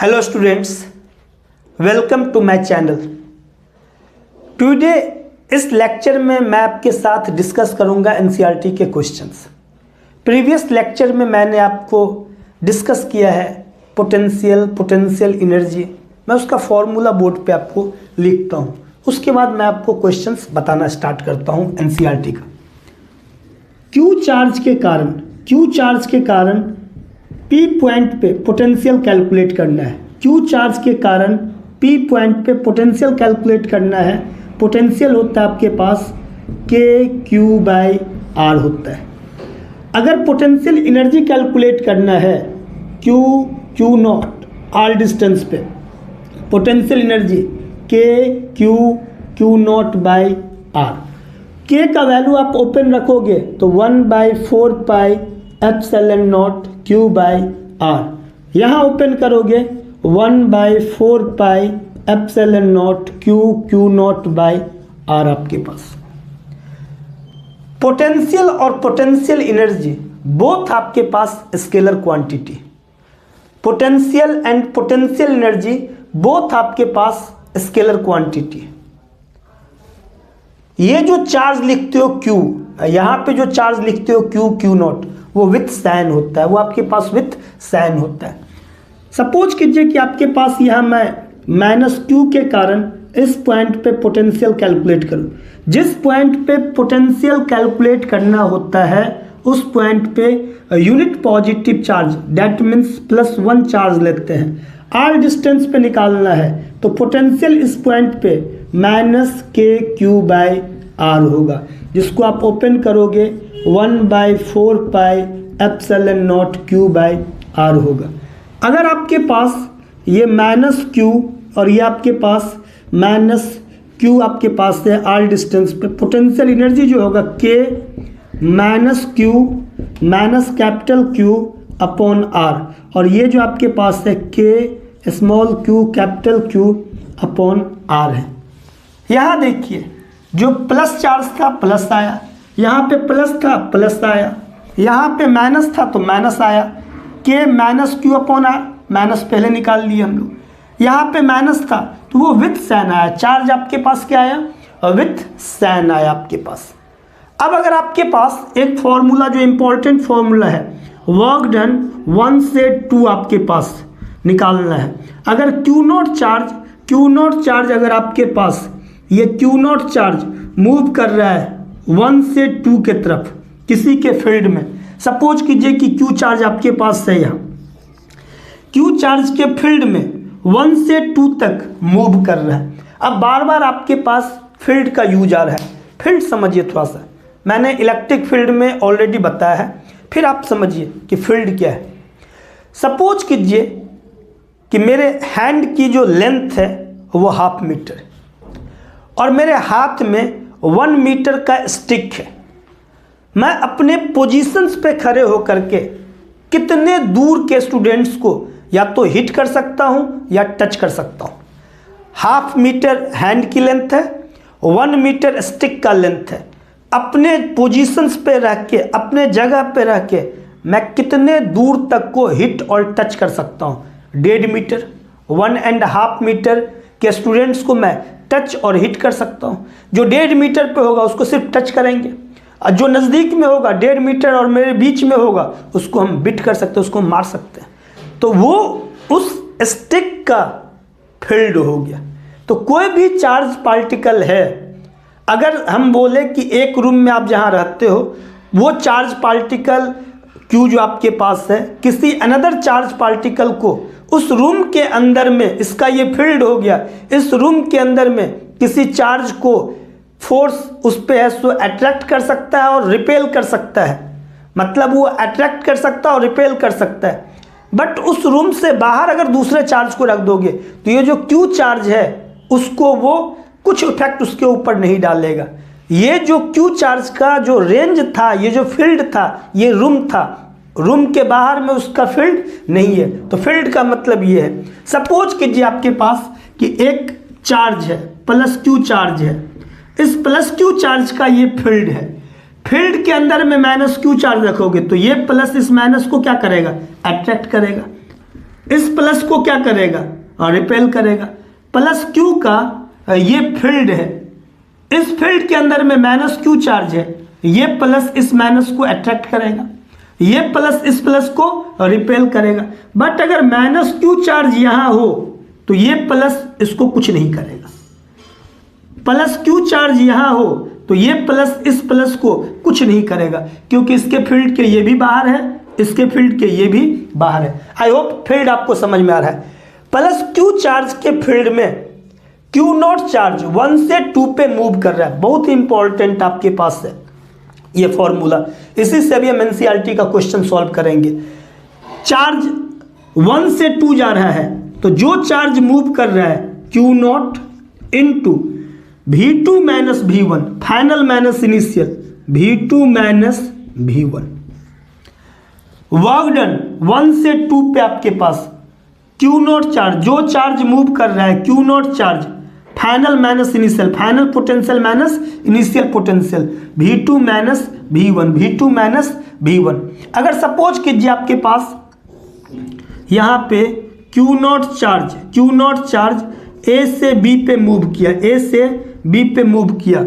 Hello students, welcome to my channel. Today इस lecture में मैं आपके साथ डिस्कस करूंगा एनसीईआरटी के क्वेश्चंस। प्रीवियस लेक्चर में मैंने आपको डिस्कस किया है पोटेंशियल एनर्जी। मैं उसका फॉर्मूला बोर्ड पे आपको लिखता हूं, उसके बाद मैं आपको क्वेश्चंस बताना स्टार्ट करता हूं एनसीईआरटी का। क्यू चार्ज के कारण पी पॉइंट पे पोटेंशियल कैलकुलेट करना है। क्यू चार्ज के कारण पी पॉइंट पे पोटेंशियल कैलकुलेट करना है। पोटेंशियल होता है आपके पास के क्यू बाई आर होता है। अगर पोटेंशियल एनर्जी कैलकुलेट करना है क्यू नॉट आर डिस्टेंस पे, potential energy K Q naught by R. K का वैल्यू आप ओपन रखोगे तो 1/4 pi epsilon not Q by R. यहाँ ओपन करोगे 1/4 pi epsilon not Q naught by R आपके पास। पोटेंशियल और पोटेंशियल एनर्जी बोथ आपके पास scalar quantity. Potential and potential energy both आपके पास स्केलर क्वांटिटी। ये जो चार्ज लिखते हो क्यू, यहाँ पे जो चार्ज लिखते हो क्यू नॉट, वो विथ साइन होता है, वो आपके पास विथ साइन होता है। सपोज कीजिए कि आपके पास यहाँ मैं माइनस क्यू के कारण इस पॉइंट पे पोटेंशियल कैलकुलेट करूँ। जिस पॉइंट पे पोटेंशियल कैलकुलेट करना होता है उस पॉइंट पे unit positive charge, that means +1 charge लेते हैं। आर डिस्टेंस पे निकालना है तो पोटेंशियल इस पॉइंट पे -kq बाई आर होगा, जिसको आप ओपन करोगे 1/4 pi epsilon not Q by R होगा। अगर आपके पास ये -q और ये आपके पास -q आपके पास है आर डिस्टेंस पे, पोटेंशियल एनर्जी जो होगा k -Q अपॉन आर, और ये जो आपके पास है k small Q upon R है। यहाँ देखिए जो प्लस चार्ज था प्लस आया, यहाँ पे प्लस था प्लस आया, यहाँ पे माइनस था तो माइनस आया। के -Q अपॉन आर, माइनस पहले निकाल लिए हम लोग। यहाँ पे माइनस था तो वो विथ साइन आया, चार्ज आपके पास क्या आया, विथ साइन आया आपके पास। अब अगर आपके पास एक फॉर्मूला जो इम्पोर्टेंट फॉर्मूला है, वर्क डन 1 से 2 आपके पास निकालना है। अगर क्यू नॉट चार्ज अगर आपके पास ये क्यू नॉट चार्ज मूव कर रहा है 1 से 2 के तरफ किसी के फील्ड में, सपोज कीजिए कि क्यू चार्ज आपके पास है, यहाँ क्यू चार्ज के फील्ड में 1 से 2 तक मूव कर रहा है। अब बार बार आपके पास फील्ड का यूज आ रहा है। फील्ड समझिए थोड़ा सा, मैंने इलेक्ट्रिक फील्ड में ऑलरेडी बताया है, फिर आप समझिए कि फील्ड क्या है। सपोज कीजिए कि मेरे हैंड की जो लेंथ है वो 1/2 मीटर है और मेरे हाथ में 1 मीटर का स्टिक है। मैं अपने पोजीशंस पे खड़े होकर के कितने दूर के स्टूडेंट्स को या तो हिट कर सकता हूं या टच कर सकता हूं। 1/2 मीटर हैंड की लेंथ है, 1 मीटर स्टिक का लेंथ है। अपने पोजीशंस पे रह के, अपने जगह पे रह के मैं कितने दूर तक को हिट और टच कर सकता हूं। 1.5 मीटर, 1.5 मीटर के स्टूडेंट्स को मैं टच और हिट कर सकता हूं। जो 1.5 मीटर पे होगा उसको सिर्फ टच करेंगे, और जो नज़दीक में होगा 1.5 मीटर और मेरे बीच में होगा उसको हम बिट कर सकते हैं, उसको मार सकते हैं। तो वो उस स्टिक का फील्ड हो गया। तो कोई भी चार्ज पार्टिकल है, अगर हम बोले कि एक रूम में आप जहाँ रहते हो, वो चार्ज पार्टिकल क्यू जो आपके पास है किसी अनदर चार्ज पार्टिकल को उस रूम के अंदर में, इसका ये फील्ड हो गया, इस रूम के अंदर में किसी चार्ज को फोर्स उस पे है सो अट्रैक्ट कर सकता है और रिपेल कर सकता है। मतलब वो अट्रैक्ट कर सकता है और रिपेल कर सकता है। बट उस रूम से बाहर अगर दूसरे चार्ज को रख दोगे तो ये जो क्यू चार्ज है उसको वो कुछ इफेक्ट उसके ऊपर नहीं डालेगा। ये जो क्यू चार्ज का जो रेंज था, ये जो फील्ड था, ये रूम था, रूम के बाहर में उसका फील्ड नहीं है। तो फील्ड का मतलब ये है, सपोज कीजिए आपके पास कि एक चार्ज है, +Q चार्ज है, इस +Q चार्ज का ये फील्ड है। फील्ड के अंदर में -Q चार्ज रखोगे तो ये प्लस इस माइनस को क्या करेगा, अट्रैक्ट करेगा। इस प्लस को क्या करेगा, रिपेल करेगा। प्लस क्यू का ये फील्ड है, इस फील्ड के अंदर में माइनस क्यू चार्ज है, ये प्लस इस माइनस को अट्रैक्ट करेगा, ये प्लस इस प्लस को रिपेल करेगा। बट अगर माइनस क्यू चार्ज यहां हो तो ये प्लस इसको कुछ नहीं करेगा, प्लस क्यू चार्ज यहां हो तो ये प्लस इस प्लस को कुछ नहीं करेगा, क्योंकि इसके फील्ड के ये भी बाहर है, इसके फील्ड के ये भी बाहर है। आई होप फील्ड आपको समझ में आ रहा है। प्लस क्यू चार्ज के फील्ड में क्यू नॉट चार्ज 1 से 2 पे मूव कर रहा है, बहुत ही इंपॉर्टेंट आपके पास है ये फॉर्मूला, इसी से अभी हम एनसीईआरटी का क्वेश्चन सॉल्व करेंगे। चार्ज 1 से 2 जा रहा है, तो जो चार्ज मूव कर रहा है Q not into V2 minus V1, final minus initial, V2 minus V1। Work done 1 से 2 पे आपके पास क्यू नॉट चार्ज, जो चार्ज मूव कर रहा है Q not charge, final minus initial, final potential minus initial potential, V2 minus V1, V2 minus V1। अगर suppose कीजिए आपके पास यहाँ पे क्यू नॉट चार्ज ए से बी पे मूव किया, ए से बी पे मूव किया।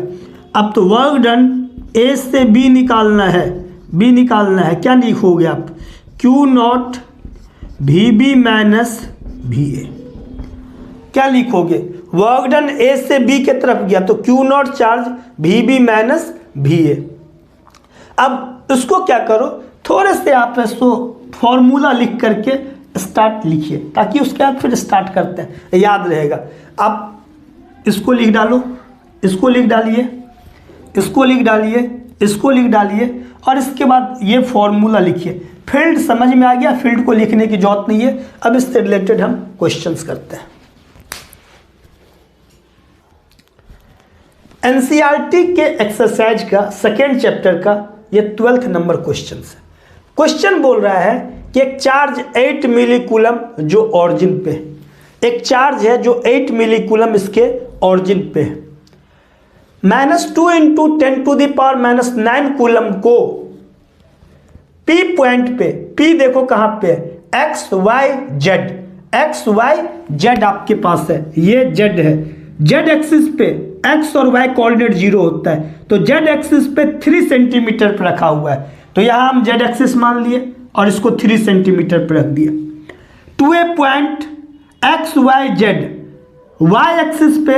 अब तो वर्क डन ए से बी निकालना है, बी निकालना है, क्या लिखोगे आप, Q not V B minus V A, क्या लिखोगे, वर्क डन ए से बी के तरफ गया तो Q not charge V B minus V A. अब इसको क्या करो, थोड़े से आप इसको फॉर्मूला लिख करके स्टार्ट लिखिए, ताकि उसके बाद फिर स्टार्ट करते हैं, याद रहेगा। आप इसको लिख डालो, इसको लिख डालिए, इसको लिख डालिए, इसको लिख डालिए, और इसके बाद ये फॉर्मूला लिखिए। फील्ड समझ में आ गया, फील्ड को लिखने की जरूरत नहीं है। अब इससे रिलेटेड हम क्वेश्चंस करते हैं। एनसीईआरटी के एक्सरसाइज का सेकेंड चैप्टर का ये 12th नंबर क्वेश्चन है। क्वेश्चन बोल रहा है कि एक चार्ज 8 मिली कूलम जो ऑरिजिन पे है, एक चार्ज है जो 8 मिली कूलम इसके ऑरिजिन पे है, -2 इंटू 10⁻⁻9 कूलम को P पॉइंट पे, P देखो कहां पे है, एक्स वाई जेड आपके पास है, ये जेड है, जेड एक्सिस पे एक्स और वाई कोऑर्डिनेट 0 होता है, तो जेड एक्सिस पे 3 सेंटीमीटर पर रखा हुआ है, तो यहां हम जेड एक्सिस मान लिए और इसको 3 सेंटीमीटर पर रख दिया। To a point X Y Z, Y axis पे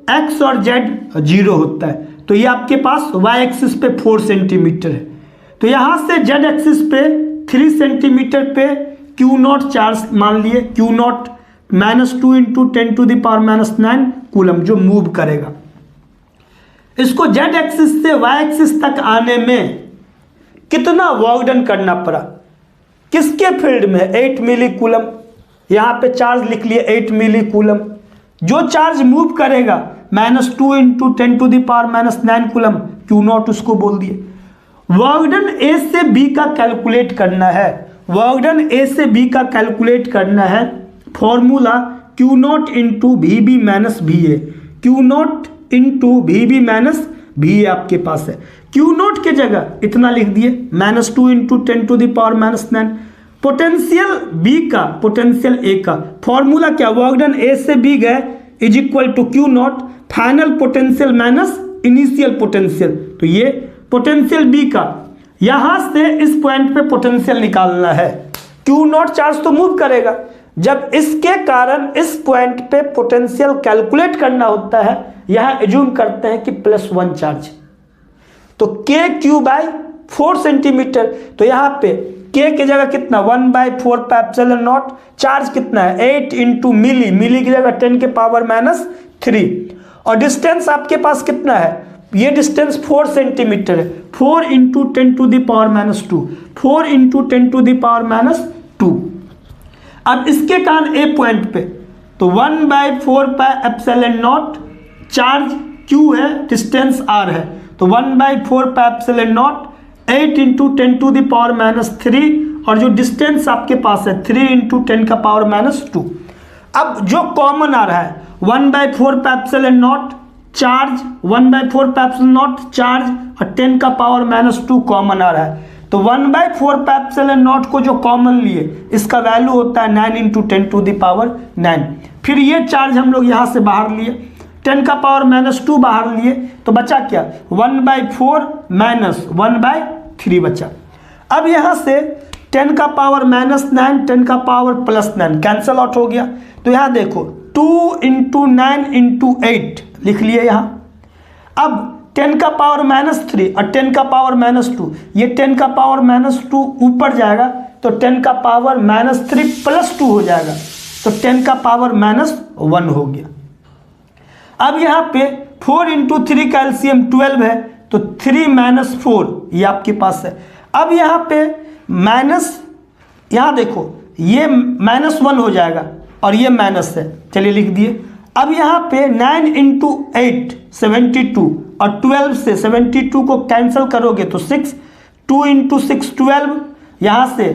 एक्स और जेड 0 होता है, तो ये आपके पास वाई एक्सिस पे 4 सेंटीमीटर है, तो यहां से जेड एक्सिस पे 3 सेंटीमीटर पे क्यू नॉट चार्ज मान लिए, क्यू नॉट -2 इंटू 10⁻⁻9 कूलम जो मूव करेगा। इसको जेड एक्सिस से वाई एक्सिस तक आने में कितना वर्क डन करना पड़ा, किसके फील्ड में, 8 मिली कूलम, यहां पे चार्ज लिख लिए 8 मिली कूलम, जो चार्ज मूव करेगा -2 इंटू 10⁻⁻9 कूलम, क्यू नॉट उसको बोल दिए। वर्क डन ए से बी का कैलकुलेट करना है, वर्क डन ए से बी का कैलकुलेट करना है, formula Q not into V B minus V A, Q not into V B minus V A आपके पास है। क्यू नॉट के जगह इतना लिख दिए, -2 इंटू 10⁻⁻9, पोटेंशियल बी का पोटेंशियल ए का फॉर्मूला क्या, वर्क डन ए से बी गए is equal to Q not final potential minus initial potential, तो ये पोटेंशियल बी का, यहां से इस पॉइंट पे पोटेंशियल निकालना है। क्यू नॉट चार्ज तो मूव करेगा, जब इसके कारण इस पॉइंट पे पोटेंशियल कैलकुलेट करना होता है, यहां एज्यूम करते हैं कि +1 चार्ज, तो के क्यू बाई 4 सेंटीमीटर, तो यहां पे के की जगह कितना 1/4 एप्सिलॉन नॉट, चार्ज कितना है 8 इंटू मिली, मिली की जगह 10⁻³ और डिस्टेंस आपके पास कितना है, ये डिस्टेंस 4 सेंटीमीटर है, 4 इंटू 10⁻², 4 इंटू 10⁻²। अब इसके कारण ए पॉइंट पे तो 1/4 एप्सिलॉन नॉट, चार्ज क्यू है, डिस्टेंस आर है, तो 1/4 एप्सिलॉन नॉट 8 इंटू 10⁻³ और जो डिस्टेंस आपके पास है 3 इंटू 10⁻²। अब जो कॉमन आ रहा है 1/4 epsilon not charge, 1/4 epsilon not charge और 10⁻² कॉमन आ रहा है, तो 1/4 पैप्सिलॉन नॉट को जो कॉमन लिए इसका वैल्यू होता है 9 × 10⁻⁹। फिर ये चार्ज हम लोग यहाँ से बाहर लिए, 10⁻⁻2 बाहर लिए, तो बचा क्या 1/4 - 1/3 बचा। अब यहाँ से 10⁻⁹ 10⁻+9 कैंसल आउट हो गया। तो यहाँ देखो 2 × 9 × 8 लिख लिए यहाँ। अब 10⁻³ और 10⁻², ये 10⁻² ऊपर जाएगा तो 10⁻³ + 2 हो जाएगा, तो 10⁻1 हो गया। अब यहाँ पे 4 × 3 का LCM 12 है, तो 3 - 4 ये आपके पास है। अब यहाँ पे माइनस, यहाँ देखो ये -1 हो जाएगा और ये माइनस है, चलिए लिख दिए। अब यहाँ पे 9 × 8 72 और 12 से 72 को कैंसिल करोगे तो 6, 2 × 6 12, यहाँ से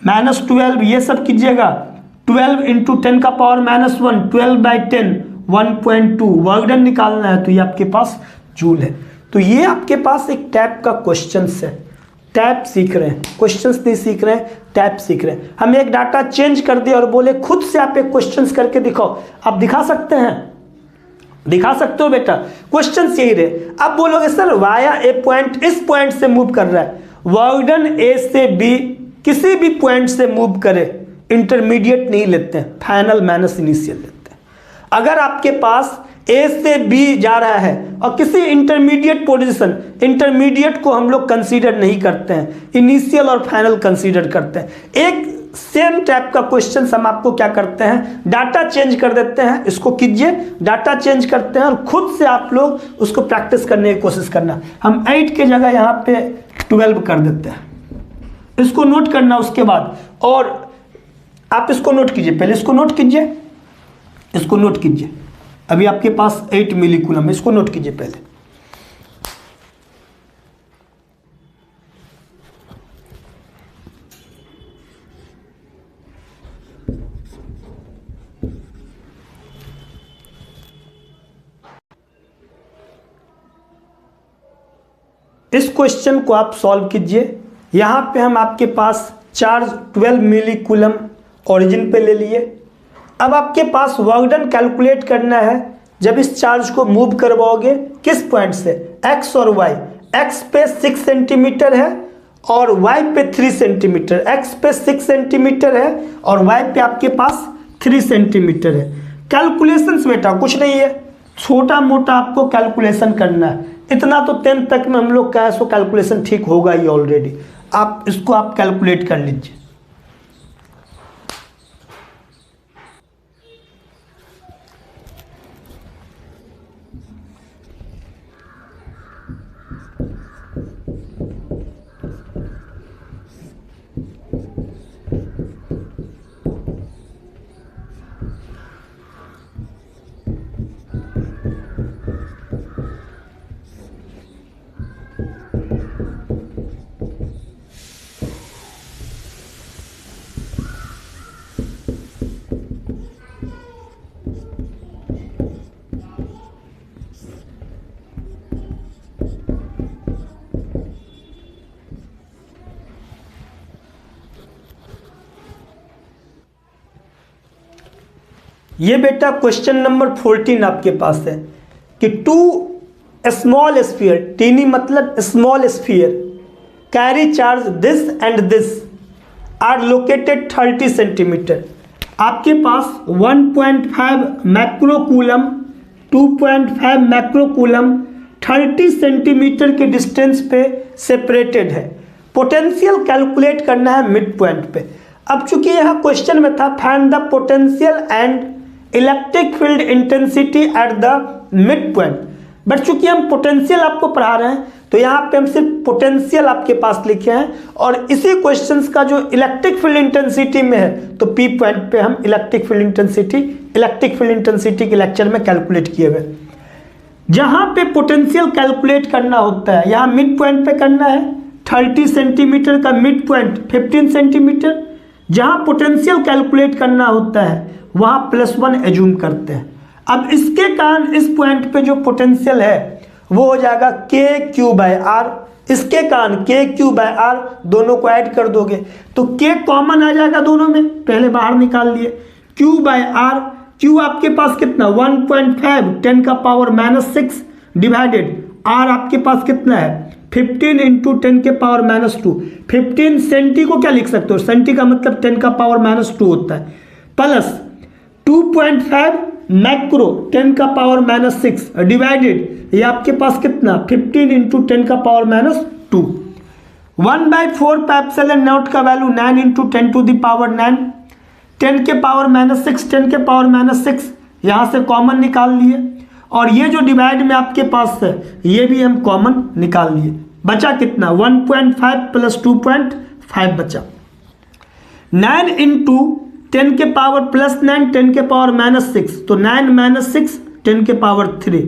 -12 ये सब कीजिएगा, 12 × 10⁻⁻1 12/10 1.2 वर्क डन निकालना है, तो ये आपके पास जूल है। तो ये आपके पास एक टाइप का क्वेश्चन है, टाइप सीख रहे हैं, क्वेश्चंस नहीं सीख रहे हैं, टाइप सीख रहे हैं। हम एक डाटा चेंज कर दिए और बोले खुद से आप एक क्वेश्चंस करके दिखाओ, आप दिखा सकते हैं, दिखा सकते हो बेटा, क्वेश्चंस यही रहे। अब बोलोगे सर वाया ए पॉइंट इस पॉइंट से मूव कर रहा है, वर्क डन ए से बी किसी भी पॉइंट से मूव करे, इंटरमीडिएट नहीं लेते हैं, फाइनल माइनस इनिशियल लेते हैं। अगर आपके पास ए से बी जा रहा है और किसी इंटरमीडिएट पोजीशन, इंटरमीडिएट को हम लोग कंसीडर नहीं करते हैं, इनिशियल और फाइनल कंसीडर करते हैं। एक सेम टाइप का क्वेश्चन हम आपको क्या करते हैं, डाटा चेंज कर देते हैं, इसको कीजिए, डाटा चेंज करते हैं और खुद से आप लोग उसको प्रैक्टिस करने की कोशिश करना। हम 8 के जगह यहाँ पे 12 कर देते हैं, इसको नोट करना उसके बाद, और आप इसको नोट कीजिए, पहले इसको नोट कीजिए, इसको नोट कीजिए। अभी आपके पास 8 मिलीकूलम, इसको नोट कीजिए पहले। इस क्वेश्चन को आप सॉल्व कीजिए। यहां पे हम आपके पास चार्ज 12 मिलीकूलम ओरिजिन पे ले लिए। अब आपके पास वर्क डन कैलकुलेट करना है जब इस चार्ज को मूव करवाओगे किस पॉइंट से, एक्स और वाई। एक्स पे 6 सेंटीमीटर है और वाई पे 3 सेंटीमीटर, एक्स पे 6 सेंटीमीटर है और वाई पे आपके पास 3 सेंटीमीटर है। कैलकुलेशंस बेटा कुछ नहीं है, छोटा मोटा आपको कैलकुलेशन करना है, इतना तो 10th तक में हम लोग का है, सो कैलकुलेशन ठीक होगा ही ऑलरेडी। आप इसको आप कैलकुलेट कर लीजिए। ये बेटा क्वेश्चन नंबर 14 आपके पास है कि 2 स्मॉल स्फीयर, टीनी मतलब small sphere, carry charge this and this are located 30 centimetre. आपके पास 1.5 मैक्रोकूलम, 2.5 मैक्रोकूलम 30 सेंटीमीटर के डिस्टेंस पे सेपरेटेड है। पोटेंशियल कैलकुलेट करना है मिड पॉइंट पे। अब चूंकि यहाँ क्वेश्चन में था find the potential and electric field intensity at the mid point, but चूंकि हम पोटेंशियल आपको पढ़ा रहे हैं तो यहाँ पे हम सिर्फ पोटेंशियल आपके पास लिखे हैं, और इसी क्वेश्चंस का जो इलेक्ट्रिक फील्ड इंटेंसिटी में है तो पी पॉइंट पे हम इलेक्ट्रिक फील्ड इंटेंसिटी के लेक्चर में कैलकुलेट किए हुए। जहाँ पे पोटेंशियल कैलकुलेट करना होता है यहाँ मिड पॉइंट पे करना है, 30 सेंटीमीटर का मिड पॉइंट 15 सेंटीमीटर। जहाँ पोटेंशियल कैलकुलेट करना होता है वहाँ +1 एज्यूम करते हैं। अब इसके कारण इस पॉइंट पे जो पोटेंशियल है वो हो जाएगा KQ/R। इसके कारण के क्यू बाय आर दोनों को ऐड कर दोगे तो के कॉमन आ जाएगा दोनों में, पहले बाहर निकाल लिए। क्यू बाय आर, क्यू आपके पास कितना 1.5 10 का पावर -6 डिवाइडेड आर आपके पास कितना है 15 इंटू 10 के पावर -2। 15 सेंटी को क्या लिख सकते हो, सेंटी का मतलब 10 का पावर -2 होता है, प्लस 2.5 मैक्रो 10 का पावर -6 डिवाइडेड ये आपके पास कितना 15 इंटू 10 का पावर -2। 1/4 एप्सिलॉन नॉट का value 9 into 10 to the power 9, 10 के पावर -6 10 के पावर -6 यहाँ से कॉमन निकाल लिए, और ये जो डिवाइड में आपके पास है ये भी हम कॉमन निकाल लिए। बचा कितना 1.5 प्लस 2.5 बचा। 9 इंटू 10 के पावर +9 10 के पावर -6 तो 9 - 6 10 के पावर 3।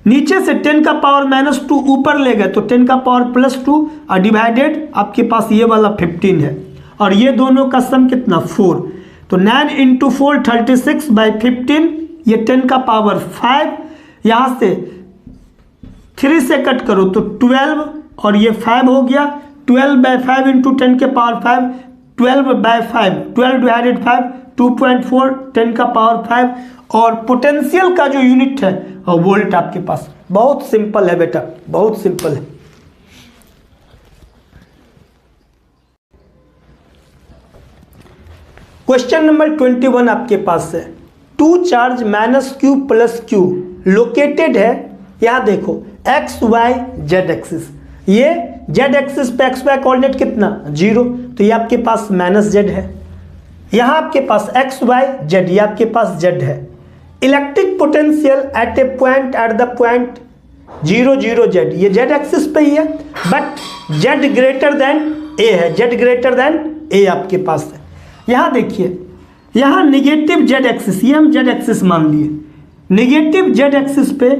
नीचे से 10 का पावर -2 ऊपर ले गए तो 10 का पावर +2 और डिवाइडेड आपके पास ये वाला 15 है, और ये दोनों का सम कितना 4। तो 9 इंटू 4 36/15, ये 10 का पावर 5, यहाँ से 3 से कट करो तो 12 और ये 5 हो गया। 12/5 इंटू 10 के पावर 5, 12/5 12 डिवाइडेड 5 2.4 10 का पावर 5, और पोटेंशियल का जो यूनिट है वोल्ट आपके पास। बहुत सिंपल है बेटा, बहुत सिंपल है। क्वेश्चन नंबर 21 आपके पास है, 2 चार्ज -q + q लोकेटेड है, यहाँ देखो x y z एक्सिस, ये z एक्सिस पे x y कोऑर्डिनेट कितना 0, तो ये आपके पास -z है। यहाँ आपके पास x y z, ये आपके पास z है। Electric potential eight A point at the point 0 0 z, ये z एक्सिस पे ही है, but z greater than a है, z ग्रेटर देन a आपके पास है। यहाँ देखिए, यहाँ निगेटिव z एक्सिस, ये हम z एक्सिस मान लिए, निगेटिव z एक्सिस पे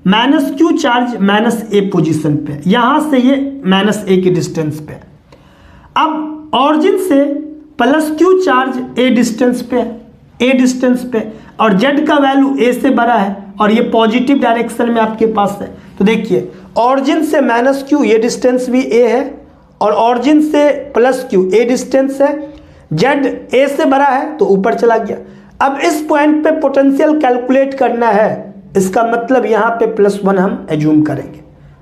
-q चार्ज -a पोजीशन पे, यहाँ से ये -a की डिस्टेंस पे। अब ऑरिजिन से +q चार्ज a डिस्टेंस पे, और z का वैल्यू a से बड़ा है, और ये पॉजिटिव डायरेक्शन में आपके पास है। तो देखिए ऑरिजिन से -q ये डिस्टेंस भी a है, और ऑरिजिन से +q a डिस्टेंस है, z a से बड़ा है तो ऊपर चला गया। अब इस पॉइंट पे पोटेंशियल कैलकुलेट करना है, इसका मतलब यहाँ पे +1 हम एज्यूम करेंगे,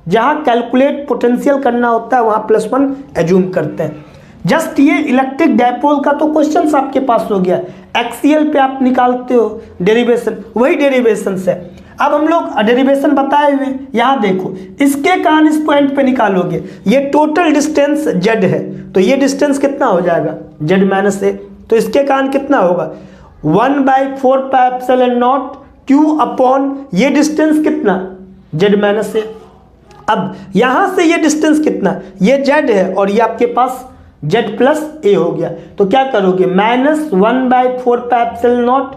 जहाँ कैलकुलेट पोटेंशियल करना होता है वहाँ +1 एज्यूम करते हैं। जस्ट ये इलेक्ट्रिक डायपोल का तो क्वेश्चन आपके पास हो गया, एक्सीएल पे आप निकालते हो डेरिवेशन, वही डेरिवेशन है। अब हम लोग डेरिवेशन बताए हुए, यहाँ देखो इसके कारण इस पॉइंट पे निकालोगे, ये टोटल डिस्टेंस z है, तो ये डिस्टेंस कितना हो जाएगा z - a, तो इसके कारण कितना होगा 1/4 q अपॉन ये डिस्टेंस कितना z - a। अब यहाँ से ये डिस्टेंस कितना, ये z है और ये आपके पास z + a हो गया, तो क्या करोगे -1/4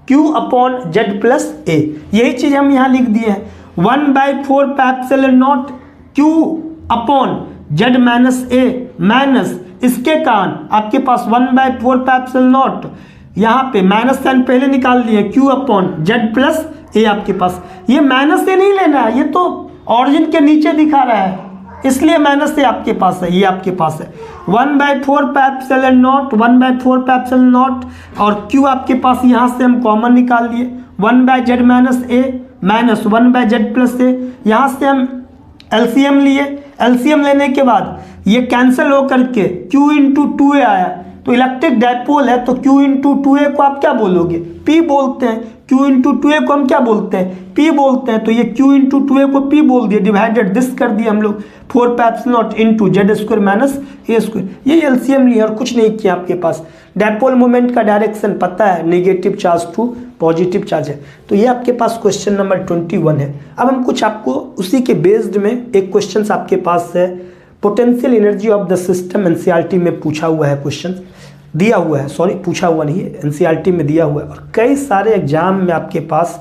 q अपॉन z + a, यही चीज हम यहाँ लिख दिए हैं 1/4 q upon z - a minus इसके कारण आपके पास 1/4 यहाँ पे माइनस साइन पहले निकाल लिए q अपॉन z + a आपके पास। ये माइनस से नहीं लेना है, ये तो ऑरिजिन के नीचे दिखा रहा है, इसलिए माइनस से आपके पास है, ये आपके पास है 1/4 और q आपके पास यहाँ से हम कॉमन निकाल लिए 1/z - a minus 1/z + a, यहाँ से हम एलसीएम लिए, एलसीएम लेने के बाद ये कैंसिल होकर के q × 2a आया, तो इलेक्ट्रिक डायपोल है तो q × 2a को आप क्या बोलोगे p बोलते हैं, q × 2a को हम क्या बोलते हैं p बोलते हैं, तो ये q × 2a को p बोल दिए, डिवाइडेड दिस कर दिए हम लोग 4π0 इंटू z² - a², ये एलसीएम लिया और कुछ नहीं किया। आपके पास डायपोल मोमेंट का डायरेक्शन पता है, negative charge to positive charge है, तो ये आपके पास क्वेश्चन नंबर 21 है। अब हम कुछ आपको उसी के बेस्ड में एक क्वेश्चन आपके पास है, potential energy of the system NCERT में पूछा हुआ है, क्वेश्चन दिया हुआ है, सॉरी पूछा हुआ नहीं है, एनसीईआरटी में दिया हुआ है और कई सारे एग्जाम में आपके पास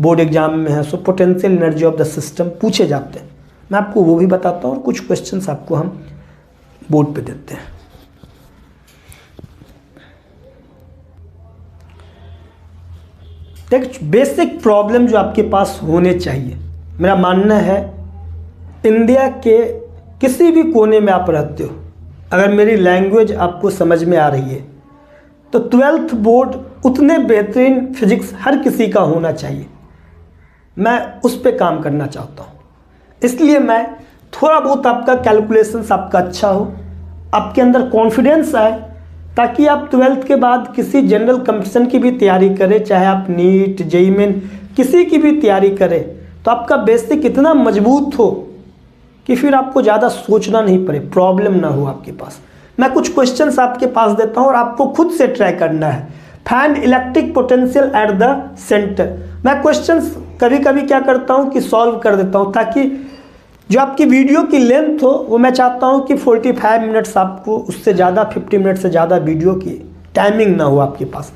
बोर्ड एग्जाम में है। So potential energy of the system पूछे जाते हैं, मैं आपको वो भी बताता हूँ और कुछ क्वेश्चंस आपको हम बोर्ड पे देते हैं। एक बेसिक प्रॉब्लम जो आपके पास होने चाहिए, मेरा मानना है इंडिया के किसी भी कोने में आप रहते हो, अगर मेरी लैंग्वेज आपको समझ में आ रही है तो 12th बोर्ड उतने बेहतरीन फिजिक्स हर किसी का होना चाहिए। मैं उस पर काम करना चाहता हूँ, इसलिए मैं थोड़ा बहुत आपका कैलकुलेशंस आपका अच्छा हो, आपके अंदर कॉन्फिडेंस आए, ताकि आप 12th के बाद किसी जनरल कंपटीशन की भी तैयारी करें, चाहे आप नीट जेईई मेन किसी की भी तैयारी करें, तो आपका बेसिक इतना मजबूत हो कि फिर आपको ज़्यादा सोचना नहीं पड़े, प्रॉब्लम ना हो आपके पास। मैं कुछ क्वेश्चंस आपके पास देता हूँ और आपको खुद से ट्राई करना है। Find electric potential at the centre. मैं क्वेश्चंस कभी कभी क्या करता हूँ कि सॉल्व कर देता हूँ, ताकि जो आपकी वीडियो की लेंथ हो वो मैं चाहता हूँ कि 45 मिनट्स, आपको उससे ज़्यादा 50 मिनट से ज़्यादा वीडियो की टाइमिंग ना हो आपके पास।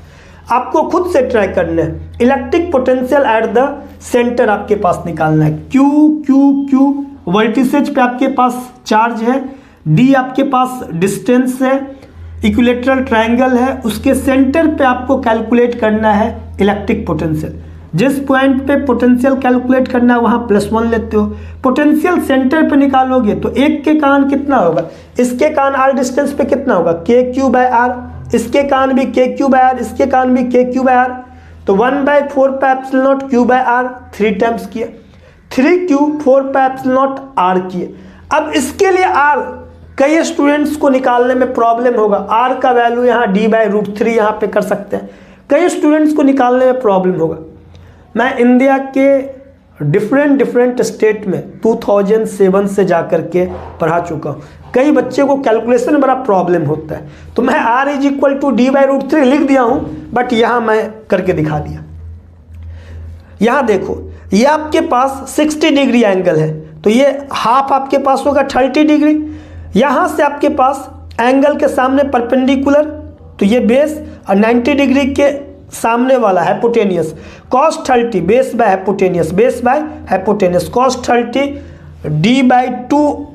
आपको खुद से ट्राई करना है। Electric potential at the centre आपके पास निकालना है। क्यू क्यू क्यू वर्टिसेज पे आपके पास चार्ज है, डी आपके पास डिस्टेंस है, इक्विलेटरल ट्रायंगल है, उसके सेंटर पे आपको कैलकुलेट करना है इलेक्ट्रिक पोटेंशियल। जिस पॉइंट पे पोटेंशियल कैलकुलेट करना है वहाँ +1 लेते हो। पोटेंशियल सेंटर पे निकालोगे तो एक के कारण कितना होगा, इसके कारण आर डिस्टेंस पे कितना होगा, KQ/R, इसके कारण भी KQ/R, इसके कारण भी KQ/R, तो 1/4πε0 Q/R 3 टाइम्स किया, 3Q 4πε0 R किए। अब इसके लिए R कई स्टूडेंट्स को निकालने में प्रॉब्लम होगा, R का वैल्यू यहाँ D/√3 यहाँ पे कर सकते हैं, कई स्टूडेंट्स को निकालने में प्रॉब्लम होगा। मैं इंडिया के डिफरेंट स्टेट में 2007 से जाकर के पढ़ा चुका हूँ, कई बच्चे को कैलकुलेशन में बड़ा प्रॉब्लम होता है, तो मैं R = D/√3 लिख दिया हूँ, बट यहाँ मैं करके दिखा दिया। यहाँ देखो, ये आपके पास 60 डिग्री एंगल है, तो ये हाफ आपके पास होगा 30 डिग्री। यहाँ से आपके पास एंगल के सामने परपेंडिकुलर, तो ये बेस, और 90 डिग्री के सामने वाला hypotenuse, cos 30 base by hypotenuse, base by hypotenuse, cos 30 D/2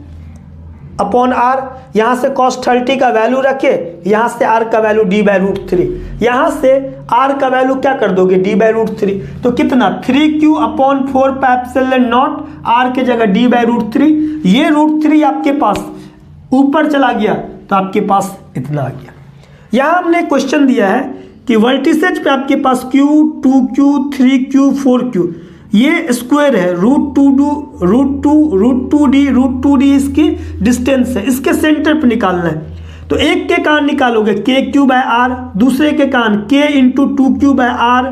upon R। यहाँ से cos 30 का वैल्यू रखे, यहाँ से R का वैल्यू D/√3, यहाँ से R का वैल्यू क्या कर दोगे D/√3, तो कितना 3Q अपॉन 4πε0 R के जगह D/√3। ये √3 आपके पास ऊपर चला गया तो आपके पास इतना आ गया। यहाँ हमने क्वेश्चन दिया है कि वर्टिसेज पे आपके पास Q, 2Q, 3Q, 4Q, ये स्क्वायर है, √2D इसकी डिस्टेंस है, इसके सेंटर पे निकालना है। तो एक के कारण निकालोगे KQ/R, दूसरे के कारण K × 2Q/R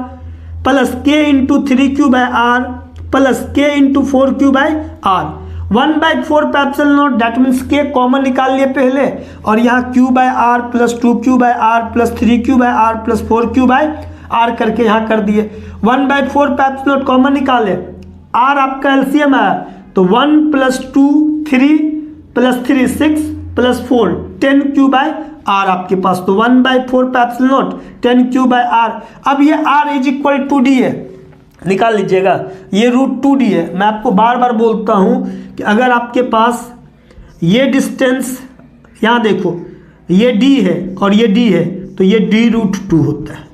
plus K × 3Q/R plus K × 4Q/R। 1/4πε0 that means K common निकाल लिए पहले, और यहाँ Q/R plus 2Q/R plus 3Q/R plus 4Q/R करके यहाँ कर दिए। 1/4πε0 कॉमन निकाले, R आपका एलसीएम आया, तो 1 + 2 3 + 3 6 + 4 10Q/R आपके पास, तो 1/4πε0 10Q/R। अब ये R = D है, निकाल लीजिएगा, ये √2D है। मैं आपको बार बार बोलता हूँ कि अगर आपके पास ये डिस्टेंस, यहाँ देखो ये D है और ये D है, तो ये D√2 होता है।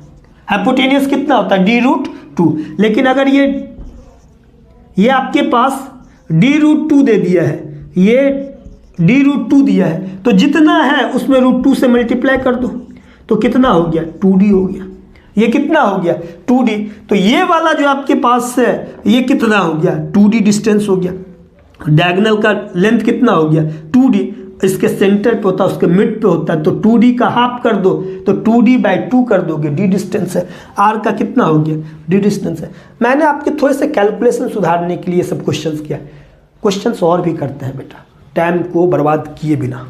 हाइपोटेनियस कितना होता है D√2, लेकिन अगर ये आपके पास D√2 दे दिया है, ये D√2 दिया है, तो जितना है उसमें √2 से मल्टीप्लाई कर दो, तो कितना हो गया 2D हो गया। ये कितना हो गया 2D, तो ये वाला जो आपके पास है ये कितना हो गया 2D डिस्टेंस हो गया। डायगोनल का लेंथ कितना हो गया 2D, इसके सेंटर पे होता है, उसके मिड पे होता है, तो 2D का हाफ कर दो तो 2D/2 कर दोगे, D डिस्टेंस है। R का कितना हो गया D डिस्टेंस है। मैंने आपके थोड़े से कैलकुलेशन सुधारने के लिए सब क्वेश्चंस किया, क्वेश्चंस और भी करते हैं बेटा, टाइम को बर्बाद किए बिना।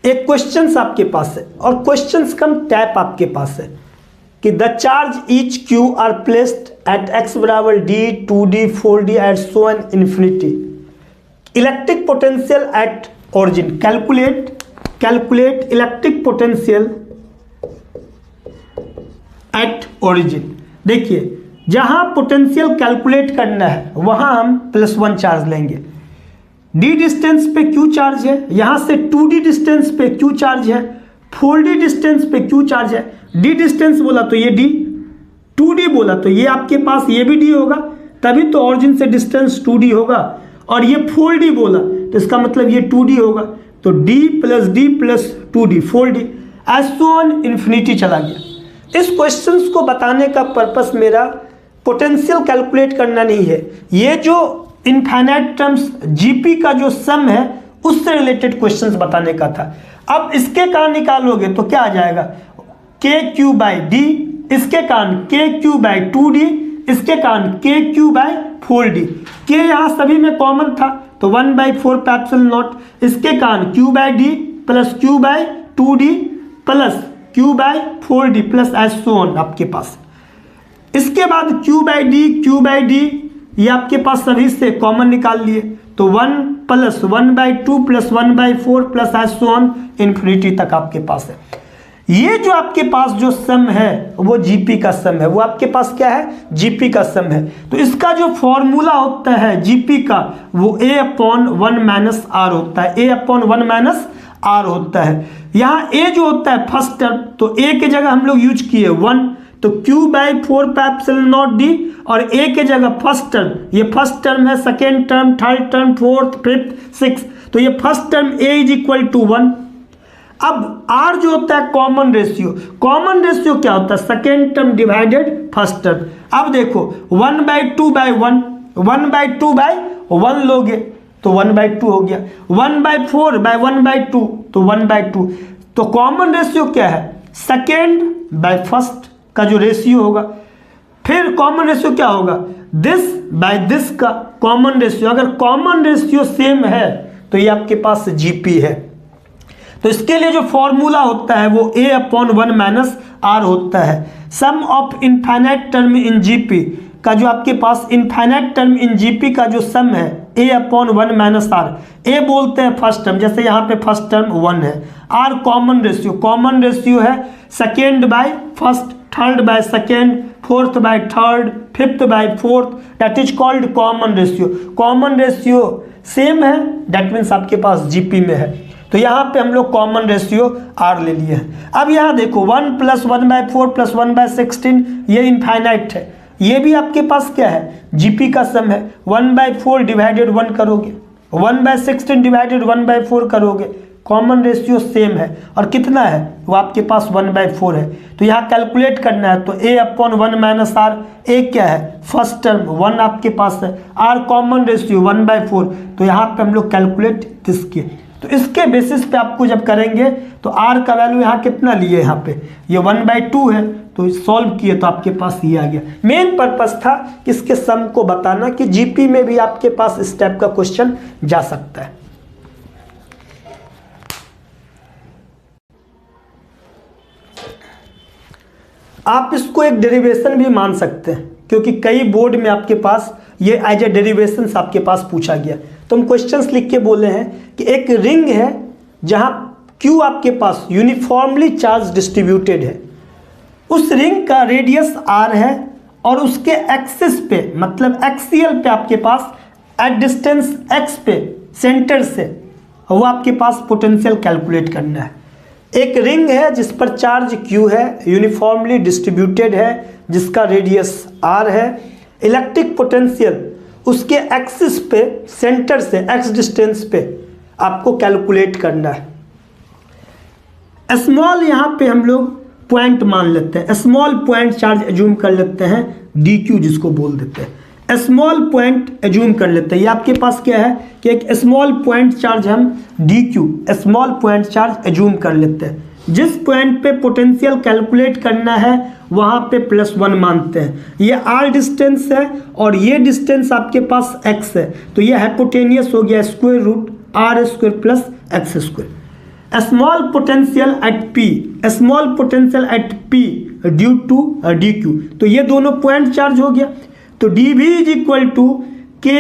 एक क्वेश्चंस आपके पास है और क्वेश्चंस कम टैप आपके पास है कि the charge each Q are placed at x बराबर d 2d 4d at so on infinity electric potential at origin calculate electric potential at origin. देखिए जहां पोटेंशियल कैलकुलेट करना है वहां हम +1 चार्ज लेंगे। d डिस्टेंस पे q चार्ज है, यहां से 2d डिस्टेंस पे q चार्ज है, 4d डिस्टेंस पे q चार्ज है। d डिस्टेंस बोला तो ये d, 2d बोला तो ये आपके पास ये भी d होगा, तभी तो ऑरिजिन से डिस्टेंस 2d होगा। और ये 4d बोला तो इसका मतलब ये 2d होगा, तो d plus 2d 4d as on infinity चला गया। इस क्वेश्चंस को बताने का पर्पस मेरा पोटेंशियल कैलकुलेट करना नहीं है, ये जो इनफाइनाइट टर्म्स जीपी का जो सम है उससे रिलेटेड क्वेश्चंस बताने का था। अब इसके कारण निकालोगे तो क्या आ जाएगा, के क्यू बाई डी, इसके कारण के क्यू बाई 2d, इसके कारण के क्यू बाई 4d। के यहाँ सभी में कॉमन था तो 1/4 पैप्सिल नॉट, इसके कारण Q by D plus Q by 2d plus Q by 4d plus as so on आपके पास। इसके बाद क्यू बाई डी ये आपके पास सभी से कॉमन निकाल लिए तो 1 plus 1/2 plus 1/4 plus as so on infinity तक आपके पास है। ये जो आपके पास जो सम है वो जीपी का सम है, वो आपके पास क्या है, जीपी का सम है। तो इसका जो फॉर्मूला होता है जीपी का वो a/1 माइनस आर होता है, a/1 माइनस आर होता है। यहाँ a जो होता है फर्स्ट टर्म, तो a के जगह हम लोग यूज किए 1, तो q/4 पैप्सिलॉन नॉट d, और a के जगह फर्स्ट टर्म, ये फर्स्ट टर्म है, second term, third term, fourth, fifth, six, तो ये फर्स्ट टर्म a = 1। अब r जो होता है कॉमन रेशियो क्या होता है, second term divided first term. अब देखो 1/2/1, 1/2/1 लोगे तो 1/2 हो गया, 1/4/1/2 तो 1/2। तो कॉमन रेशियो क्या है, सेकेंड बाय फर्स्ट का जो रेशियो होगा। फिर कॉमन रेशियो क्या होगा, दिस बाय दिस का कॉमन रेशियो। अगर कॉमन रेशियो सेम है तो ये आपके पास जीपी है। तो इसके लिए जो फॉर्मूला होता है वो a/1 माइनस आर होता है। Sum of infinite term in GP का जो आपके पास इनफाइनाइट टर्म इन जीपी का जो सम है a/1 माइनस आर, a बोलते हैं फर्स्ट टर्म, जैसे यहाँ पे फर्स्ट टर्म 1 है, r कॉमन रेशियो है second by first, third by second, fourth by third, fifth by fourth, that is called common ratio. Common ratio same है, that means आपके पास GP में है। तो यहाँ पे हम लोग कॉमन रेशियो आर ले लिए हैं। अब यहाँ देखो 1 + 1/4 + 1/16 ये इनफाइनाइट है, ये भी आपके पास क्या है, जीपी का सम है। 1/4 डिवाइडेड 1 करोगे, 1/16 डिवाइडेड 1/4 करोगे, कॉमन रेशियो सेम है और कितना है वो आपके पास 1/4 है। तो यहाँ कैलकुलेट करना है तो a/1 माइनस आर, a क्या है फर्स्ट टर्म 1 आपके पास है, r कॉमन रेशियो 1/4, तो यहाँ पे हम लोग कैलकुलेट दिस किए। तो इसके बेसिस पे आपको जब करेंगे तो r का वैल्यू यहाँ कितना लिए, यहाँ पे ये 1/2 है, तो सॉल्व किए तो आपके पास ये आ गया। मेन पर्पस था कि इसके सम को बताना कि जीपी में भी आपके पास इस टाइप का क्वेश्चन जा सकता है। आप इसको एक डेरिवेशन भी मान सकते हैं क्योंकि कई बोर्ड में आपके पास ये एज ए डेरिवेशन आपके पास पूछा गया। तो हम क्वेश्चंस लिख के बोले हैं कि एक रिंग है जहां Q आपके पास यूनिफॉर्मली चार्ज डिस्ट्रीब्यूटेड है, उस रिंग का रेडियस r है और उसके एक्सिस पे मतलब एक्सियल पे आपके पास एट डिस्टेंस x पे सेंटर से वो आपके पास पोटेंशियल कैलकुलेट करना है। एक रिंग है जिस पर चार्ज Q है, यूनिफॉर्मली डिस्ट्रीब्यूटेड है, जिसका रेडियस r है। इलेक्ट्रिक पोटेंशियल उसके एक्सिस पे सेंटर से x डिस्टेंस पे आपको कैलकुलेट करना है। स्मॉल यहाँ पे हम लोग पॉइंट मान लेते हैं, स्मॉल पॉइंट चार्ज एज्यूम कर लेते हैं, dq जिसको बोल देते हैं, स्मॉल पॉइंट एज्यूम कर लेते हैं। ये आपके पास क्या है कि एक स्मॉल पॉइंट चार्ज हम dq small point charge assume कर लेते हैं। जिस पॉइंट पे पोटेंशियल कैलकुलेट करना है वहाँ पे +1 मानते हैं। ये r डिस्टेंस है और ये डिस्टेंस आपके पास x है, तो ये हाइपोटेनियस हो गया √r² + x²। Small potential at P, small potential at P due to D Q. तो ये दोनों पॉइंट चार्ज हो गया। तो D V is equal to K,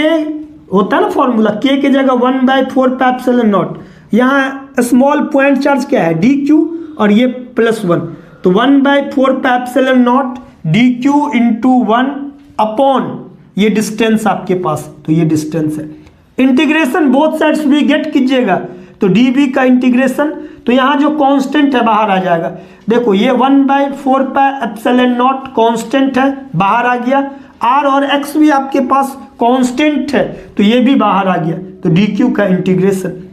होता है ना फॉर्मूला, के की जगह 1/4 पाई एप्सिलॉन नॉट। यहाँ स्मॉल पॉइंट चार्ज क्या है, डी क्यू, और ये +1, तो 1/4 pi epsilon not D Q into 1 upon ये डिस्टेंस आपके पास, तो ये डिस्टेंस है। इंटीग्रेशन बोथ साइड्स भी गेट कीजिएगा, तो डी बी का इंटीग्रेशन, तो यहाँ जो कांस्टेंट है बाहर आ जाएगा। देखो ये 1/4 पाई एप्सिलॉन नॉट कांस्टेंट है, बाहर आ गया। आर और एक्स भी आपके पास कांस्टेंट है, तो ये भी बाहर आ गया। तो डी क्यू का इंटीग्रेशन,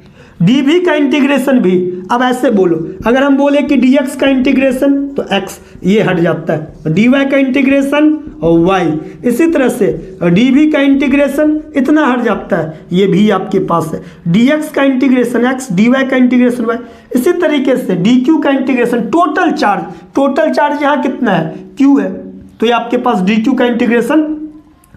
डी वी का इंटीग्रेशन भी, अब ऐसे बोलो, अगर हम बोले कि डी एक्स का इंटीग्रेशन तो एक्स ये हट जाता है, डी वाई का इंटीग्रेशन और वाई, इसी तरह से डी वी का इंटीग्रेशन इतना हट जाता है, ये भी आपके पास है। डी एक्स का इंटीग्रेशन एक्स, डी वाई का इंटीग्रेशन वाई, इसी तरीके से डी क्यू का इंटीग्रेशन, टोटल चार्ज यहाँ कितना है, क्यू है, तो ये आपके पास डी क्यू का इंटीग्रेशन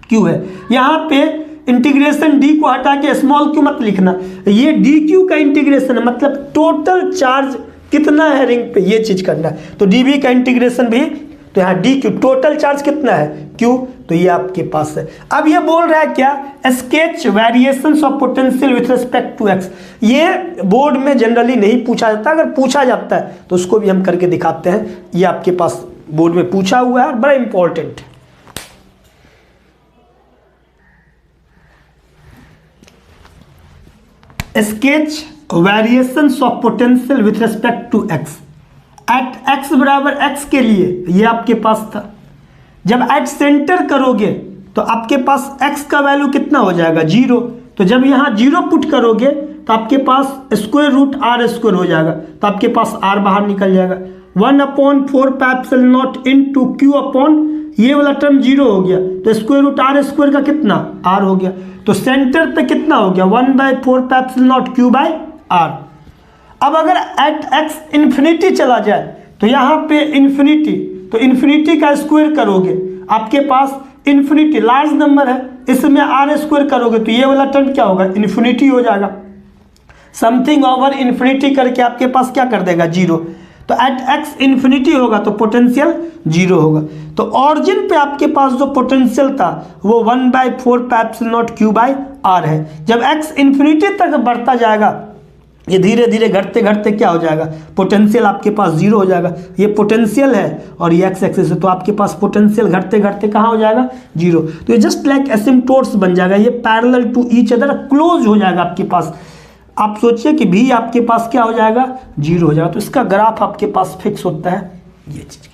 क्यू है। यहाँ पे इंटीग्रेशन डी को हटा के स्मॉल क्यू मत लिखना, ये डी क्यू का इंटीग्रेशन है, मतलब टोटल चार्ज कितना है रिंग पे, ये चीज करना है। तो डी वी का इंटीग्रेशन भी, तो यहाँ डी क्यू, टोटल चार्ज कितना है, क्यू, तो ये आपके पास है। अब ये बोल रहा है क्या, sketch variations of potential with respect to X. ये बोर्ड में जनरली नहीं पूछा जाता, अगर पूछा जाता है तो उसको भी हम करके दिखाते हैं। ये आपके पास बोर्ड में पूछा हुआ है, बड़ा इंपॉर्टेंट है। Sketch variations of potential with respect to X. At X बराबर एक्स के लिए ये आपके पास था, जब एट सेंटर करोगे तो आपके पास एक्स का वैल्यू कितना हो जाएगा, 0। तो जब यहाँ 0 पुट करोगे तो आपके पास √r² हो जाएगा, तो आपके पास r बाहर निकल जाएगा। 1/4 pi epsilon not into q upon ये वाला टर्म 0 हो गया, तो √r² का कितना, r हो गया। तो सेंटर पे कितना हो गया, 1/4 पाई एप्सिलॉन नॉट q/r। अब अगर एट एक्स इन्फिनिटी चला जाए तो यहाँ पे इन्फिनिटी, तो इन्फिनिटी का स्क्वायर करोगे, आपके पास इन्फिनिटी लार्ज नंबर है, इसमें r² करोगे तो ये वाला टर्म क्या होगा, इन्फिनिटी हो जाएगा। समथिंग ओवर इन्फिनिटी करके आपके पास क्या कर देगा, 0। तो एट एक्स इन्फिनिटी होगा तो पोटेंशियल 0 होगा। तो ऑरिजिन पे आपके पास जो पोटेंशियल था वो 1/4 पाई एप्सिलॉन नॉट q/r है। जब एक्स इन्फिनिटी तक बढ़ता जाएगा, ये धीरे धीरे घटते घटते क्या हो जाएगा, पोटेंशियल आपके पास 0 हो जाएगा। ये पोटेंशियल है और ये एक्स एक्सिस है, तो आपके पास पोटेंशियल घटते घटते कहाँ हो जाएगा, 0। तो ये जस्ट लाइक एसिम्पटोट्स बन जाएगा, ये parallel to each other close हो जाएगा आपके पास। आप सोचिए कि भी आपके पास क्या हो जाएगा, 0 हो जाएगा। तो इसका ग्राफ आपके पास फिक्स होता है, ये चीज।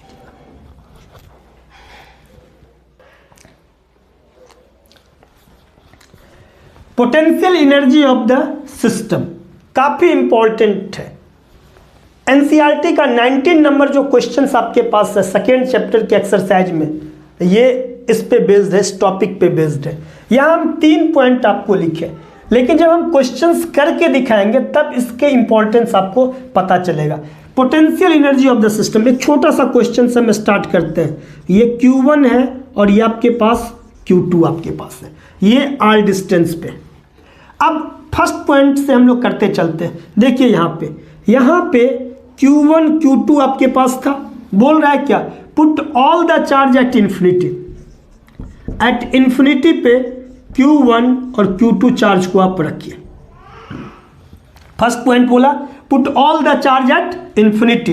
Potential energy of the system काफी इंपॉर्टेंट है। एनसीईआरटी का 19 नंबर जो क्वेश्चंस आपके पास है सेकेंड चैप्टर के एक्सरसाइज में, ये इस पे बेस्ड है, इस टॉपिक पे बेस्ड है। यहाँ हम 3 पॉइंट आपको लिखे, लेकिन जब हम क्वेश्चंस करके दिखाएंगे तब इसके इंपॉर्टेंस आपको पता चलेगा। Potential energy of the system, एक छोटा सा क्वेश्चन से हम स्टार्ट करते हैं। ये Q1 है और ये आपके पास Q2 आपके पास है, ये r डिस्टेंस पे। अब फर्स्ट पॉइंट से हम लोग करते चलते हैं। देखिए यहाँ पे Q1 Q2 आपके पास था, बोल रहा है क्या, put all the charge at infinity. At infinity पे Q1 और Q2 चार्ज को आप रखिए। फर्स्ट पॉइंट बोला put all the charge at infinity,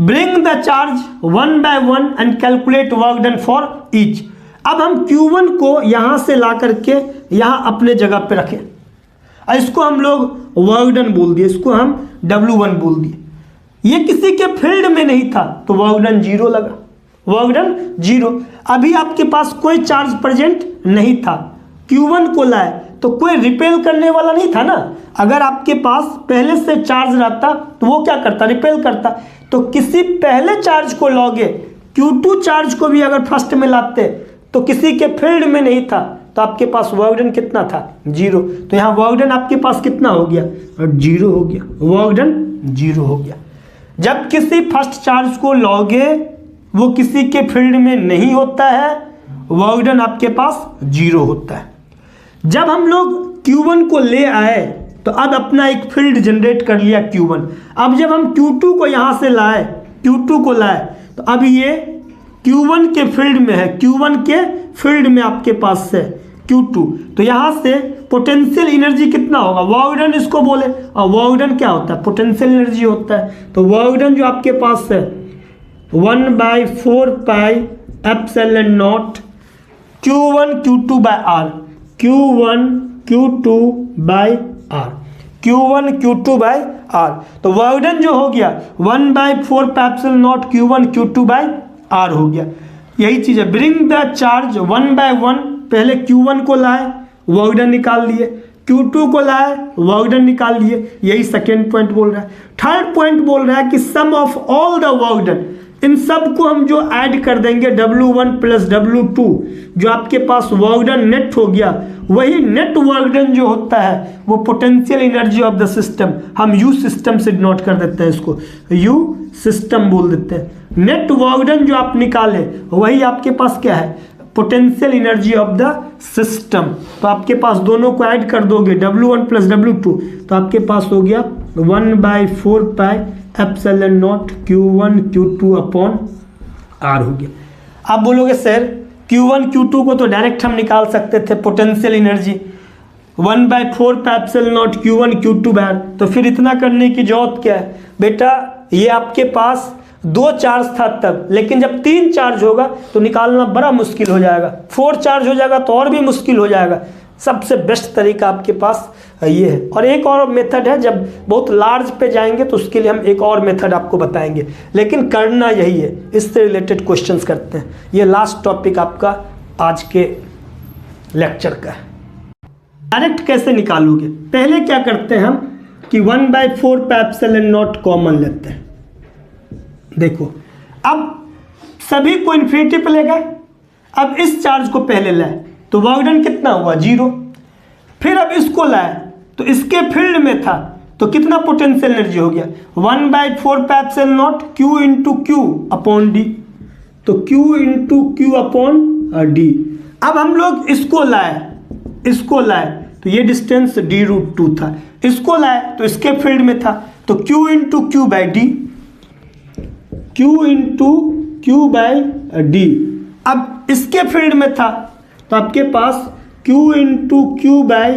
bring the charge 1 by 1 and calculate work done for each. अब हम Q1 को यहां से ला करके यहां अपने जगह पे रखें, और इसको हम लोग वर्क डन बोल दिए, इसको हम W1 बोल दिए। ये किसी के फील्ड में नहीं था तो वर्क डन 0 लगा, वर्क डन 0। अभी आपके पास कोई चार्ज प्रेजेंट नहीं था, Q1 को लाए तो कोई रिपेल करने वाला नहीं था ना। अगर आपके पास पहले से चार्ज रहता तो वो क्या करता, रिपेल करता। तो किसी पहले चार्ज को लॉगे, Q2 चार्ज को भी अगर फर्स्ट में लाते तो किसी के फील्ड में नहीं था, तो आपके पास वर्क डन कितना था, 0। तो यहाँ वर्क डन आपके पास कितना हो गया, 0 हो गया, वर्क डन 0 हो गया। जब किसी फर्स्ट चार्ज को लॉगे वो किसी के फील्ड में नहीं होता है, वर्क डन आपके पास 0 होता है। जब हम लोग Q1 को ले आए तो अब अपना एक फील्ड जनरेट कर लिया Q1। अब जब हम Q2 को यहाँ से लाए, Q2 को लाए, तो अब ये Q1 के फील्ड में है, Q1 के फील्ड में आपके पास है Q2। तो यहाँ से पोटेंशियल एनर्जी कितना होगा, वर्क डन इसको बोले, और वर्क डन क्या होता है, पोटेंशियल एनर्जी होता है। तो वर्क डन जो आपके पास है 1/4 pi epsilon not Q1 Q2 by R, Q1 Q2 by R, Q1 Q2 by R। तो वर्क डन जो हो गया 1/4 pi epsilon not Q1 Q2 by R हो गया। यही चीज़ है, ब्रिंग द चार्ज 1/1, पहले Q1 को लाए, वर्क डन निकाल लिए, Q2 को लाए, वर्क डन निकाल लिए। यही सेकेंड पॉइंट बोल रहा है। थर्ड पॉइंट बोल रहा है कि sum of all the work done, इन सब को हम जो ऐड कर देंगे W1 प्लस W2, जो आपके पास वर्क डन नेट हो गया, वही नेट वर्क डन जो होता है वो potential energy of the system, हम यू सिस्टम से डिनोट कर देते हैं, इसको यू सिस्टम बोल देते हैं। नेट वर्क डन जो आप निकाले वही आपके पास क्या है, potential energy of the system. तो आपके पास दोनों को ऐड कर दोगे W1 प्लस W2, तो आपके पास हो गया 1/4 pi epsilon not Q1 Q2 upon R हो गया। आप बोलोगे सर Q1 Q2 को तो डायरेक्ट हम निकाल सकते थे potential energy 1/4 pi epsilon not Q1 Q2 by R, तो फिर इतना करने की जरूरत क्या है बेटा। ये आपके पास 2 चार्ज था तब, लेकिन जब 3 चार्ज होगा तो निकालना बड़ा मुश्किल हो जाएगा, 4 चार्ज हो जाएगा तो और भी मुश्किल हो जाएगा। सबसे बेस्ट तरीका आपके पास ये है। और एक और मेथड है, जब बहुत लार्ज पे जाएंगे तो उसके लिए हम एक और मेथड आपको बताएंगे, लेकिन करना यही है। इससे रिलेटेड क्वेश्चंस करते हैं। ये लास्ट टॉपिक आपका आज के लेक्चर का है। डायरेक्ट कैसे निकालोगे, पहले क्या करते हैं हम कि 1/4 पाई एप्सिलॉन नॉट कॉमन लेते हैं। देखो अब सभी को इन्फिनिटी पे ले गए, अब इस चार्ज को पहले लाए तो वर्क डन कितना हुआ 0। फिर अब इसको लाए तो इसके फील्ड में था तो कितना पोटेंशियल एनर्जी हो गया 1/4 pi epsilon not Q into Q upon D, तो Q into Q upon D। अब हम लोग इसको लाए तो ये डिस्टेंस D√2 था, इसको लाए तो इसके फील्ड में था तो Q into Q by D, Q into Q by D। अब इसके फील्ड में था तो आपके पास Q into Q by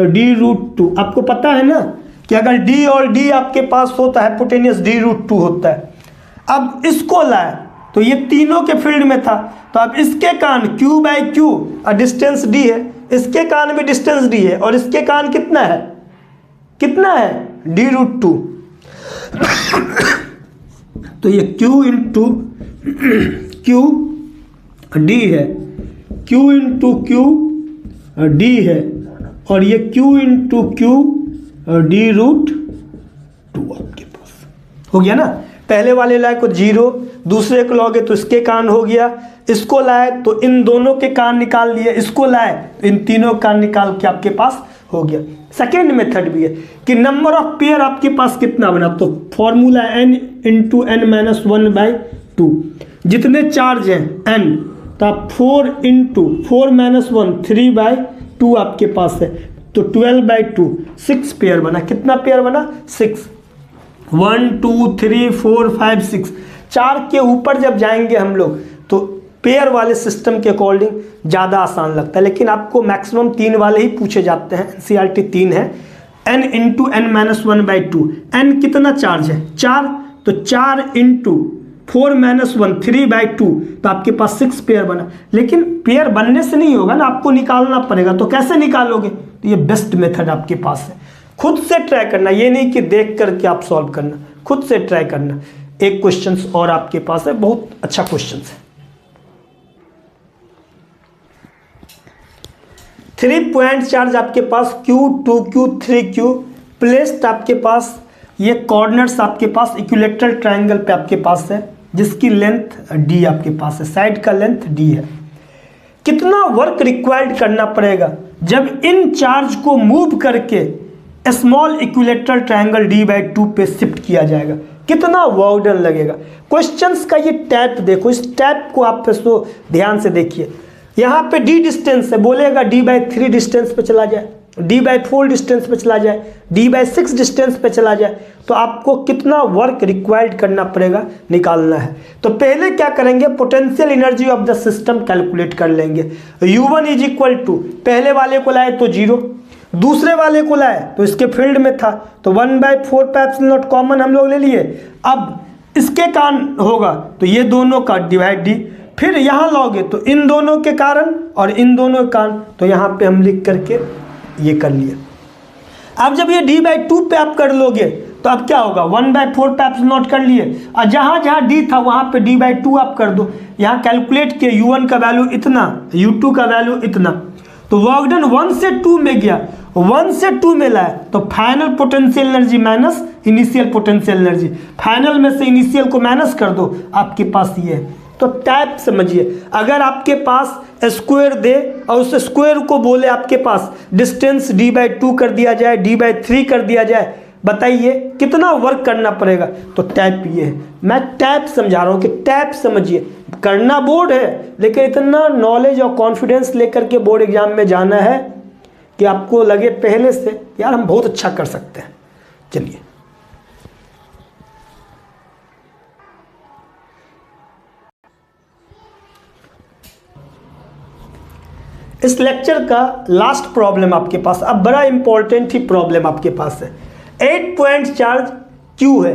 D√2। आपको पता है ना कि अगर D और D आपके पास होता है पोटेनियस D√2 होता है। अब इसको लाए तो ये तीनों के फील्ड में था, तो अब इसके कान Q बाई Q और डिस्टेंस D है, इसके कान में डिस्टेंस D है, और इसके कान कितना है D√2। तो ये Q इंटू Q D है, Q इंटू Q D है, और ये Q इंटू Q D√2 आपके पास हो गया ना। पहले वाले लाए को 0, दूसरे को लोगे तो इसके कान हो गया, इसको लाए तो इन दोनों के कान निकाल लिए, इसको लाए तो इन तीनों कान निकाल के आपके पास हो गया। सेकेंड मेथड भी है कि नंबर ऑफ पेयर आपके पास कितना बना, तो फॉर्मूला n इंटू n-1/2। जितने चार्ज हैं n, तो आप 4 इंटू 4-1 3/2 आपके पास है, तो 12/2 6 पेयर बना। कितना पेयर बना 6, 1 2 3 4 5 6। 4 के ऊपर जब जाएंगे हम लोग तो पेयर वाले सिस्टम के अकॉर्डिंग ज़्यादा आसान लगता है, लेकिन आपको मैक्सिमम 3 वाले ही पूछे जाते हैं। NCERT 3 है, n इंटू n-1/2। n कितना चार्ज है 4, तो 4 इंटू 4-1 3/2, तो आपके पास 6 पेयर बना। लेकिन पेयर बनने से नहीं होगा ना, आपको निकालना पड़ेगा। तो कैसे निकालोगे, तो ये बेस्ट मेथड आपके पास है। खुद से ट्राई करना, ये नहीं कि देख करके आप सॉल्व करना, खुद से ट्राई करना। एक क्वेश्चन और आपके पास है, बहुत अच्छा क्वेश्चन है। 3 पॉइंट चार्ज आपके पास Q 2Q 3Q प्लेस्ड आपके पास, ये कॉर्नर्स आपके पास इक्विलेटरल ट्रायंगल पे आपके पास है, जिसकी लेंथ D आपके पास है, साइड का लेंथ D है। कितना वर्क रिक्वायर्ड करना पड़ेगा जब इन चार्ज को मूव करके स्मॉल इक्विलेटरल ट्रायंगल D/2 पे शिफ्ट किया जाएगा, कितना वर्क डन लगेगा। क्वेश्चंस का ये टैप देखो, इस टैप को आप ध्यान से देखिए। यहाँ पे D डिस्टेंस है, बोलेगा D/3 डिस्टेंस पे चला जाए, d/4 डिस्टेंस पे चला जाए, d/6 डिस्टेंस पे चला जाए, तो आपको कितना वर्क रिक्वायर्ड करना पड़ेगा निकालना है। तो पहले क्या करेंगे, potential energy of the system calculate कर लेंगे। u1 इज इक्वल टू, पहले वाले को लाए तो 0, दूसरे वाले को लाए तो इसके फील्ड में था तो 1/4 πε0 कॉमन हम लोग ले लिए। अब इसके कारण होगा तो ये दोनों का डिवाइड d, फिर यहाँ लोगे तो इन दोनों के कारण और इन दोनों के कारण, तो यहाँ पे हम लिख करके ये कर लिया। अब जब ये d/2 पे आप कर लोगे तो अब क्या होगा, 1/4 πε0 कर लिए, और जहाँ जहाँ d था वहाँ पे d/2 आप कर दो। यहाँ कैलकुलेट किए u1 का वैल्यू इतना, u2 का वैल्यू इतना, तो वर्क डन 1 से 2 में गया, 1 से 2 में लाया तो final potential energy minus initial potential energy, final में से इनिशियल को माइनस कर दो, आपके पास ये है। तो टाइप समझिए, अगर आपके पास स्क्वायर दे और उस स्क्वायर को बोले आपके पास डिस्टेंस d/2 कर दिया जाए, d/3 कर दिया जाए, बताइए कितना वर्क करना पड़ेगा। तो टाइप ये है, मैं टाइप समझा रहा हूँ कि टाइप समझिए। करना बोर्ड है, लेकिन इतना नॉलेज और कॉन्फिडेंस लेकर के बोर्ड एग्जाम में जाना है कि आपको लगे पहले से यार हम बहुत अच्छा कर सकते हैं। चलिए, इस लेक्चर का लास्ट प्रॉब्लम आपके पास, अब बड़ा इंपॉर्टेंट ही प्रॉब्लम आपके पास है। 8 पॉइंट चार्ज क्यू है,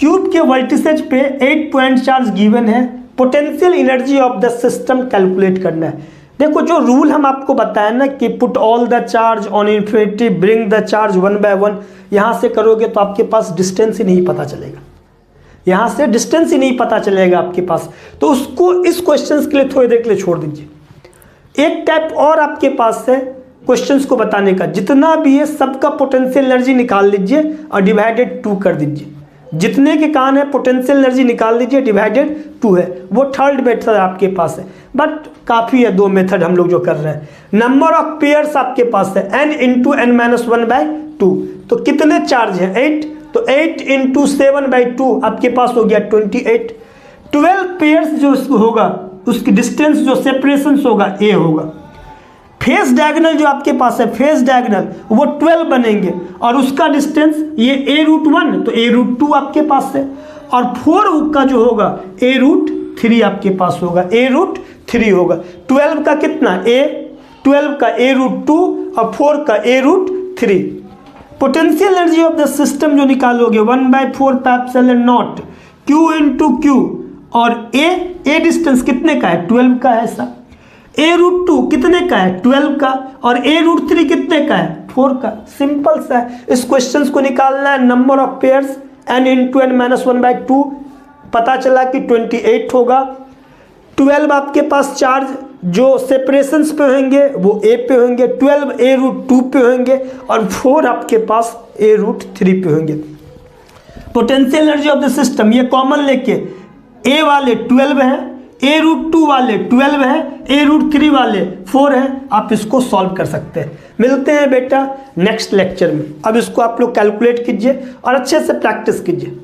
क्यूब के वर्टिसेज पे 8 पॉइंट चार्ज गिवन है, potential energy of the system calculate करना है। देखो जो रूल हम आपको बताया ना कि put all the charge on infinity, bring the charge 1 by 1, यहाँ से करोगे तो आपके पास डिस्टेंस ही नहीं पता चलेगा, यहाँ से डिस्टेंस ही नहीं पता चलेगा आपके पास। तो उसको इस क्वेश्चंस के लिए थोड़ी देर के लिए छोड़ दीजिए। एक टाइप और आपके पास है क्वेश्चंस को बताने का, जितना भी है सबका पोटेंशियल एनर्जी निकाल लीजिए और डिवाइडेड 2 कर दीजिए। जितने के कारण है पोटेंशियल एनर्जी निकाल लीजिए, डिवाइडेड 2 है, वो थर्ड मेथड आपके पास है, बट काफ़ी है 2 मेथड हम लोग जो कर रहे हैं। नंबर ऑफ पेयर्स आपके पास है n × n-1/2, तो कितने चार्ज है 8, तो 8 × 7/2 आपके पास हो गया 28। 12 पेयर्स जो होगा उसकी डिस्टेंस जो सेपरेशन होगा a होगा। फेस डायगोनल जो आपके पास है, फेस डायगोनल वो 12 बनेंगे और उसका डिस्टेंस ये a√1, तो a√2 आपके पास है, और 4 का जो होगा a√3 आपके पास होगा, a√3 होगा। 12 का कितना a, 12 का a√2 और 4 का a√3। Potential energy of the system जो निकालोगे 1/4 πε0 q × q, और a डिस्टेंस कितने का है 12 का है सर, a√2 कितने का है 12 का, और a√3 कितने का है 4 का। सिंपल सा है, इस क्वेश्चंस को निकालना है। Number of pairs n × n-1/2, पता चला कि 28 होगा। 12 आपके पास चार्ज जो सेपरेशंस पे होंगे वो a पे होंगे, 12 a√2 पे होंगे और 4 आपके पास a√3 पे होंगे। Potential energy of the system ये कॉमन लेके a वाले 12 है, a√2 वाले 12 है, a√3 वाले 4 है, आप इसको सॉल्व कर सकते हैं। मिलते हैं बेटा नेक्स्ट लेक्चर में। अब इसको आप लोग कैलकुलेट कीजिए और अच्छे से प्रैक्टिस कीजिए।